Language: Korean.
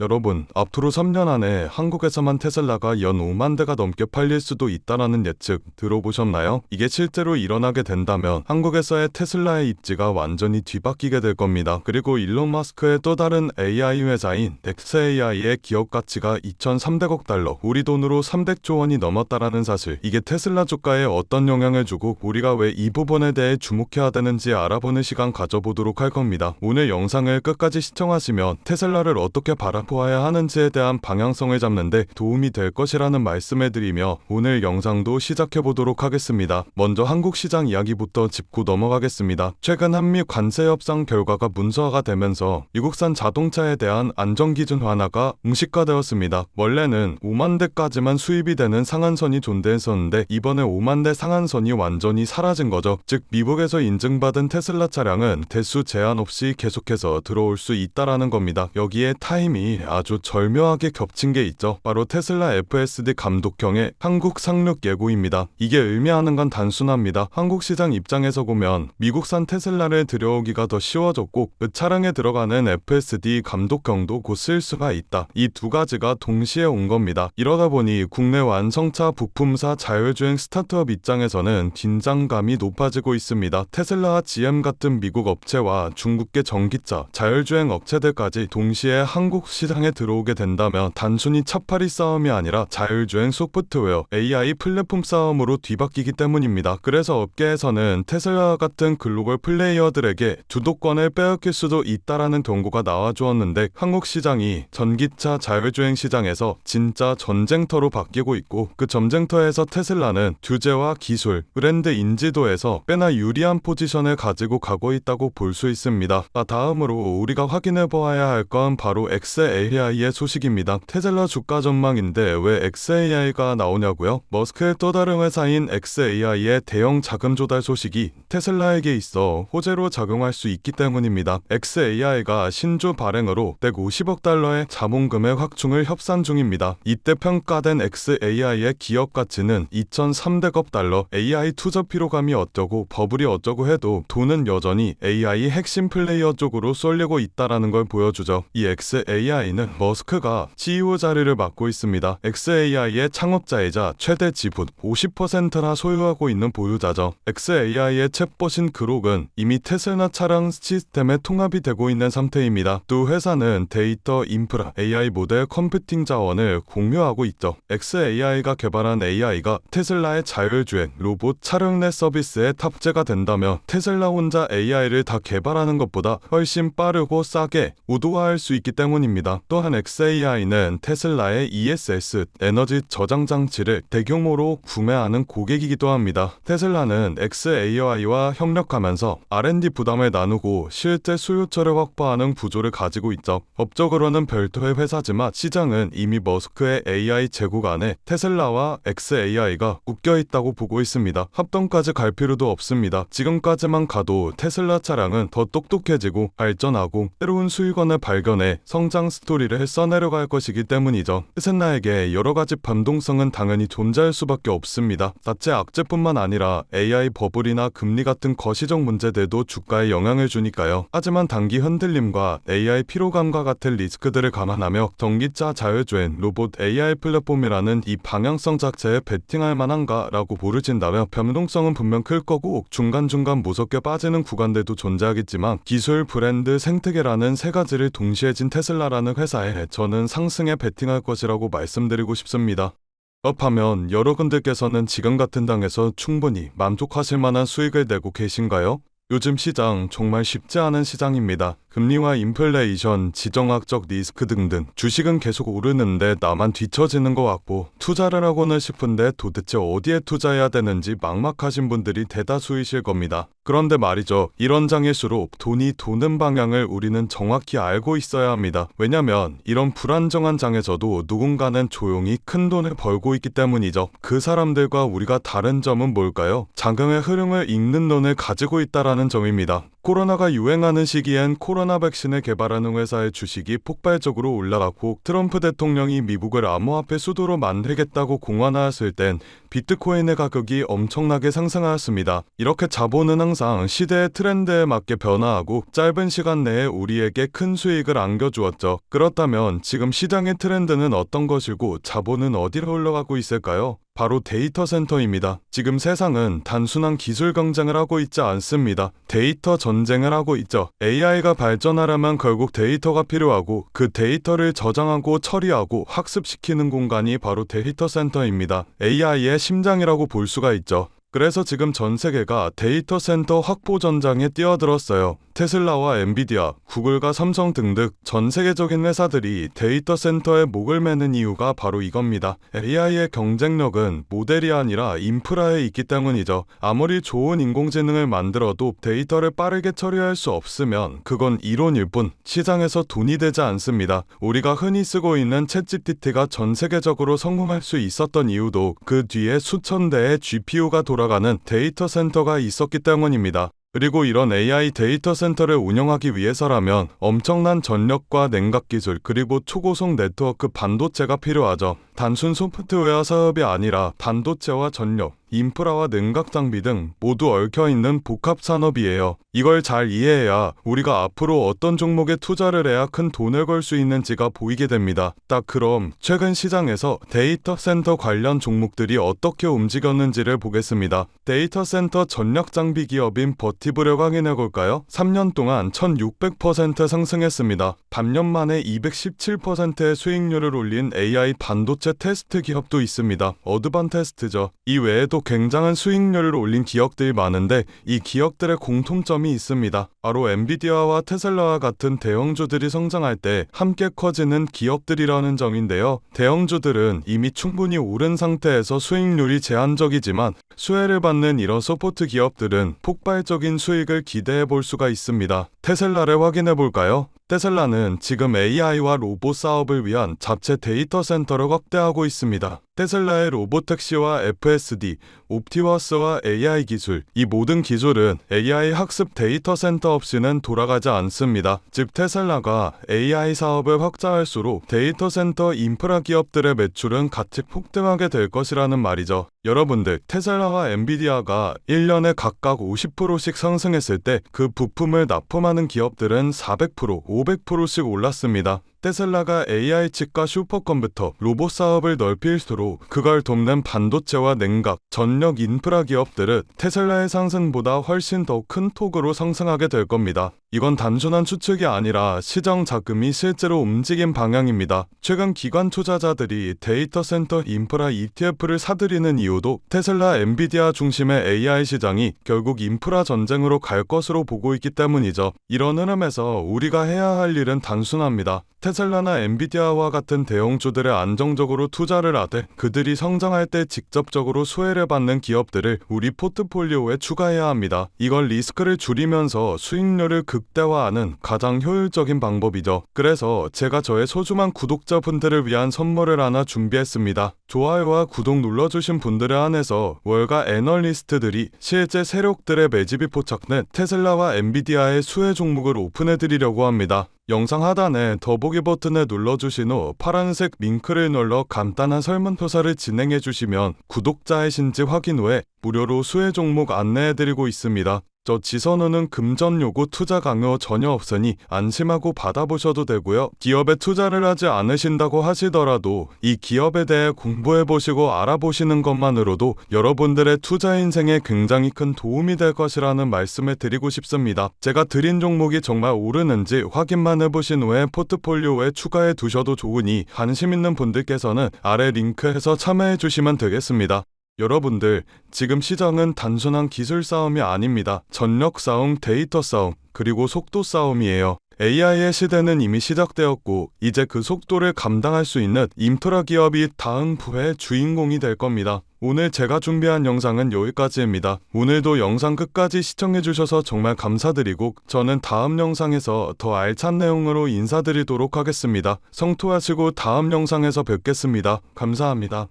여러분, 앞으로 3년 안에 한국에서만 테슬라가 연 5만 대가 넘게 팔릴 수도 있다라는 예측 들어보셨나요? 이게 실제로 일어나게 된다면 한국에서의 테슬라의 입지가 완전히 뒤바뀌게 될 겁니다. 그리고 일론 마스크의 또 다른 AI 회사인 넥스AI의 기업 가치가 2,300억 달러, 우리 돈으로 300조 원이 넘었다라는 사실. 이게 테슬라 주가에 어떤 영향을 주고 우리가 왜 이 부분에 대해 주목해야 되는지 알아보는 시간 가져보도록 할 겁니다. 오늘 영상을 끝까지 시청하시면 테슬라를 어떻게 보아야 하는지에 대한 방향성을 잡는데 도움이 될 것이라는 말씀을 드리며 오늘 영상도 시작해보도록 하겠습니다. 먼저 한국 시장 이야기부터 짚고 넘어가겠습니다. 최근 한미 관세 협상 결과가 문서화가 되면서 미국산 자동차에 대한 안전기준 완화가 공식화되었습니다. 원래는 5만 대까지만 수입이 되는 상한선이 존재했었는데 이번에 5만 대 상한선이 완전히 사라진 거죠. 즉 미국에서 인증받은 테슬라 차량은 대수 제한 없이 계속해서 들어올 수 있다라는 겁니다. 여기에 타임이 아주 절묘하게 겹친 게 있죠. 바로 테슬라 FSD 감독형의 한국 상륙 예고입니다. 이게 의미하는 건 단순합니다. 한국 시장 입장에서 보면 미국산 테슬라를 들여오기가 더 쉬워졌고 그 차량에 들어가는 FSD 감독형도 곧 쓸 수가 있다. 이 두 가지가 동시에 온 겁니다. 이러다 보니 국내 완성차 부품사 자율주행 스타트업 입장에서는 긴장감이 높아지고 있습니다. 테슬라와 GM 같은 미국 업체와 중국계 전기차, 자율주행 업체들까지 동시에 한국 시장에 들어오게 된다면 단순히 차파리 싸움이 아니라 자율주행 소프트웨어, AI 플랫폼 싸움으로 뒤바뀌기 때문입니다. 그래서 업계에서는 테슬라 같은 글로벌 플레이어들에게 주도권을 빼앗길 수도 있다라는 경고가 나와주었는데 한국 시장이 전기차 자율주행 시장에서 진짜 전쟁터로 바뀌고 있고 그 전쟁터에서 테슬라는 규제와 기술, 브랜드 인지도에서 꽤나 유리한 포지션을 가지고 가고 있다고 볼 수 있습니다. 다음으로 우리가 확인해 보아야 할 건 바로 엑스AI의 소식입니다. 테슬라 주가 전망인데 왜 엑스AI가 나오냐고요? 머스크의 또 다른 회사인 엑스AI의 대형 자금 조달 소식이 테슬라에게 있어 호재로 작용할 수 있기 때문입니다. 엑스AI가 신주 발행으로 150억 달러의 자본금의 확충을 협상 중입니다. 이때 평가된 엑스AI의 기업 가치는 2,300억 달러, AI 투자 피로감이 어쩌고 버블이 어쩌고 해도 돈은 여전히 AI 핵심 플레이어 쪽으로 쏠리고 있다라는 걸 보여주죠. 이 엑스AI는 머스크가 CEO 자리를 맡고 있습니다. 엑스AI의 창업자이자 최대 지분 50%나 소유하고 있는 보유자죠. 엑스AI의 챗봇인 그록은 이미 테슬라 차량 시스템에 통합이 되고 있는 상태입니다. 두 회사는 데이터, 인프라, AI 모델 컴퓨팅 자원을 공유하고 있죠. 엑스AI가 개발한 AI가 테슬라의 자율주행, 로봇, 차량 내 서비스에 탑재가 된다면 테슬라 혼자 AI를 다 개발하는 것보다 훨씬 빠르고 싸게 우도화할 수 있기 때문입니다. 또한 엑스AI는 테슬라의 ESS 에너지 저장 장치를 대규모로 구매하는 고객이기도 합니다. 테슬라는 엑스AI와 협력하면서 R&D 부담을 나누고 실제 수요처를 확보하는 구조를 가지고 있죠. 법적으로는 별도의 회사지만 시장은 이미 머스크의 AI 제국 안에 테슬라와 엑스AI가 묶여 있다고 보고 있습니다. 합동까지 갈 필요도 없습니다. 지금까지만 가도 테슬라 차량은 더 똑똑해지고 발전하고 새로운 수익원을 발견해 성장 스토리를 써내려갈 것이기 때문이죠. 테슬라에게 여러가지 변동성은 당연히 존재할 수밖에 없습니다. 자체 악재뿐만 아니라 AI 버블이나 금리 같은 거시적 문제들도 주가에 영향을 주니까요. 하지만 단기 흔들림과 AI 피로감과 같은 리스크들을 감안하며 전기차 자율주행, 로봇 AI 플랫폼이라는 이 방향성 자체에 베팅할 만한가 라고 모르진다면 변동성은 분명 클 거고 중간중간 무섭게 빠지는 구간들도 존재하겠지만 기술, 브랜드, 생태계라는 세 가지를 동시에 진 테슬라라는 회사에 저는 상승에 베팅할 것이라고 말씀드리고 싶습니다. 하면 여러분들께서는 지금 같은 당에서 충분히 만족하실 만한 수익을 내고 계신가요? 요즘 시장 정말 쉽지 않은 시장입니다. 금리와 인플레이션, 지정학적 리스크 등등 주식은 계속 오르는데 나만 뒤처지는 것 같고 투자를 하고는 싶은데 도대체 어디에 투자해야 되는지 막막하신 분들이 대다수이실 겁니다. 그런데 말이죠. 이런 장일수록 돈이 도는 방향을 우리는 정확히 알고 있어야 합니다. 왜냐면 이런 불안정한 장에서도 누군가는 조용히 큰 돈을 벌고 있기 때문이죠. 그 사람들과 우리가 다른 점은 뭘까요? 자금의 흐름을 읽는 눈을 가지고 있다라는 점입니다. 코로나가 유행하는 시기엔 코로나 백신을 개발하는 회사의 주식이 폭발적으로 올라가고 트럼프 대통령이 미국을 암호화폐 수도로 만들겠다고 공언하였을 땐 비트코인의 가격이 엄청나게 상승하였습니다. 이렇게 자본은 항상 시대의 트렌드에 맞게 변화하고 짧은 시간 내에 우리에게 큰 수익을 안겨주었죠. 그렇다면 지금 시장의 트렌드는 어떤 것이고 자본은 어디로 흘러가고 있을까요? 바로 데이터 센터입니다. 지금 세상은 단순한 기술 경쟁을 하고 있지 않습니다. 데이터 전쟁을 하고 있죠. AI가 발전하려면 결국 데이터가 필요하고 그 데이터를 저장하고 처리하고 학습시키는 공간이 바로 데이터 센터입니다. AI의 심장이라고 볼 수가 있죠. 그래서 지금 전 세계가 데이터 센터 확보 전장에 뛰어들었어요. 테슬라와 엔비디아, 구글과 삼성 등등 전 세계적인 회사들이 데이터 센터에 목을 매는 이유가 바로 이겁니다. AI의 경쟁력은 모델이 아니라 인프라에 있기 때문이죠. 아무리 좋은 인공지능을 만들어도 데이터를 빠르게 처리할 수 없으면 그건 이론일 뿐 시장에서 돈이 되지 않습니다. 우리가 흔히 쓰고 있는 챗GPT가 전 세계적으로 성공할 수 있었던 이유도 그 뒤에 수천 대의 GPU가 돌아가는 데이터 센터가 있었기 때문입니다. 그리고 이런 AI 데이터 센터를 운영하기 위해서라면 엄청난 전력과 냉각 기술 그리고 초고속 네트워크 반도체가 필요하죠. 단순 소프트웨어 사업이 아니라 반도체와 전력, 인프라와 냉각 장비 등 모두 얽혀있는 복합 산업이에요. 이걸 잘 이해해야 우리가 앞으로 어떤 종목에 투자를 해야 큰 돈을 벌 수 있는지가 보이게 됩니다. 딱 그럼 최근 시장에서 데이터 센터 관련 종목들이 어떻게 움직였는지를 보겠습니다. 데이터 센터 전력 장비 기업인 버티브를 확인해 볼까요? 3년 동안 1600% 상승했습니다. 반년 만에 217%의 수익률을 올린 AI 반도체 테스트 기업도 있습니다. 어드반테스트죠. 이 외에도 굉장한 수익률을 올린 기업들이 많은데 이 기업들의 공통점이 있습니다. 바로 엔비디아와 테슬라와 같은 대형주들이 성장할 때 함께 커지는 기업들이라는 점인데요. 대형주들은 이미 충분히 오른 상태에서 수익률이 제한적이지만 수혜를 받는 이런 서포트 기업들은 폭발적인 수익을 기대해 볼 수가 있습니다. 테슬라를 확인해 볼까요? 테슬라는 지금 AI와 로봇 사업을 위한 자체 데이터 센터를 확대하고 있습니다. 테슬라의 로보택시와 FSD, 옵티머스와 AI 기술, 이 모든 기술은 AI 학습 데이터 센터 없이는 돌아가지 않습니다. 즉 테슬라가 AI 사업을 확장할수록 데이터 센터 인프라 기업들의 매출은 같이 폭등하게 될 것이라는 말이죠. 여러분들, 테슬라와 엔비디아가 1년에 각각 50%씩 상승했을 때 그 부품을 납품하는 기업들은 400%, 500%씩 올랐습니다. 테슬라가 AI 칩과 슈퍼컴퓨터, 로봇 사업을 넓힐수록 그걸 돕는 반도체와 냉각, 전력 인프라 기업들은 테슬라의 상승보다 훨씬 더 큰 폭으로 상승하게 될 겁니다. 이건 단순한 추측이 아니라 시장 자금이 실제로 움직인 방향입니다. 최근 기관 투자자들이 데이터 센터 인프라 ETF를 사들이는 이유도 테슬라, 엔비디아 중심의 AI 시장이 결국 인프라 전쟁으로 갈 것으로 보고 있기 때문이죠. 이런 흐름에서 우리가 해야 할 일은 단순합니다. 테슬라나 엔비디아와 같은 대형주들에 안정적으로 투자를 하되 그들이 성장할 때 직접적으로 수혜를 받는 기업들을 우리 포트폴리오에 추가해야 합니다. 이걸 리스크를 줄이면서 수익률을 극대화하는 가장 효율적인 방법이죠. 그래서 제가 저의 소중한 구독자분들을 위한 선물을 하나 준비했습니다. 좋아요와 구독 눌러주신 분들에 한해서 월가 애널리스트들이 실제 세력들의 매집이 포착된 테슬라와 엔비디아의 수혜 종목을 오픈해드리려고 합니다. 영상 하단에 더보기 버튼을 눌러주신 후 파란색 링크를 눌러 간단한 설문조사를 진행해주시면 구독자이신지 확인 후에 무료로 수혜 종목 안내해드리고 있습니다. 저 지선우는 금전 요구 투자 강요 전혀 없으니 안심하고 받아보셔도 되고요. 기업에 투자를 하지 않으신다고 하시더라도 이 기업에 대해 공부해보시고 알아보시는 것만으로도 여러분들의 투자 인생에 굉장히 큰 도움이 될 것이라는 말씀을 드리고 싶습니다. 제가 드린 종목이 정말 오르는지 확인만 해보신 후에 포트폴리오에 추가해 두셔도 좋으니 관심 있는 분들께서는 아래 링크에서 참여해 주시면 되겠습니다. 여러분들, 지금 시장은 단순한 기술 싸움이 아닙니다. 전력 싸움, 데이터 싸움, 그리고 속도 싸움이에요. AI의 시대는 이미 시작되었고 이제 그 속도를 감당할 수 있는 인프라 기업이 다음 부의 주인공이 될 겁니다. 오늘 제가 준비한 영상은 여기까지입니다. 오늘도 영상 끝까지 시청해주셔서 정말 감사드리고 저는 다음 영상에서 더 알찬 내용으로 인사드리도록 하겠습니다. 성투하시고 다음 영상에서 뵙겠습니다. 감사합니다.